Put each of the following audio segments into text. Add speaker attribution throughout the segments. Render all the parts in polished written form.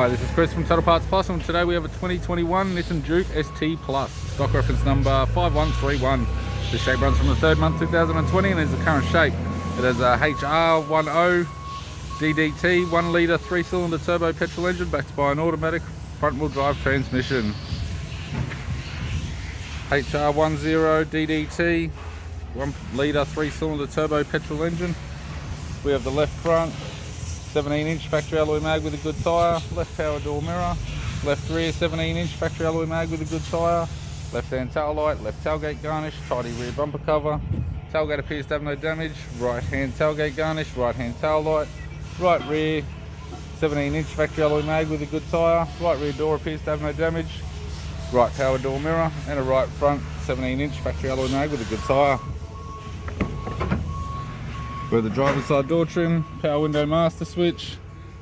Speaker 1: Hi, this is Chris from Total Parts Plus, and today we have a 2021 Nissan Juke ST Plus, stock reference number 5131. This shape runs from the 3rd month 2020 and is the current shape. It has a HR10 DDT 1 litre 3-cylinder turbo petrol engine backed by an automatic front-wheel drive transmission. HR10 DDT 1 litre 3-cylinder turbo petrol engine. We have the left front 17-inch factory alloy mag with a good tyre, left power door mirror, left rear 17-inch factory alloy mag with a good tyre, left hand tail light, left tailgate garnish, tidy rear bumper cover, tailgate appears to have no damage, right hand tailgate garnish, right hand tail light, right rear 17-inch factory alloy mag with a good tyre, right rear door appears to have no damage, right power door mirror, and a right front 17-inch factory alloy mag with a good tyre. We have the driver's side door trim, power window master switch.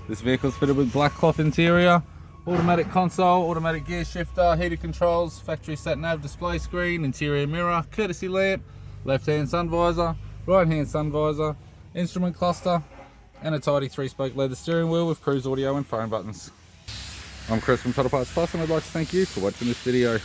Speaker 1: This vehicle is fitted with black cloth interior, automatic console, automatic gear shifter, heated controls, factory sat nav display screen, interior mirror, courtesy lamp, left hand sun visor, right hand sun visor, instrument cluster, and a tidy 3-spoke leather steering wheel with cruise audio and phone buttons. I'm Chris from Total Parts Plus, and I'd like to thank you for watching this video.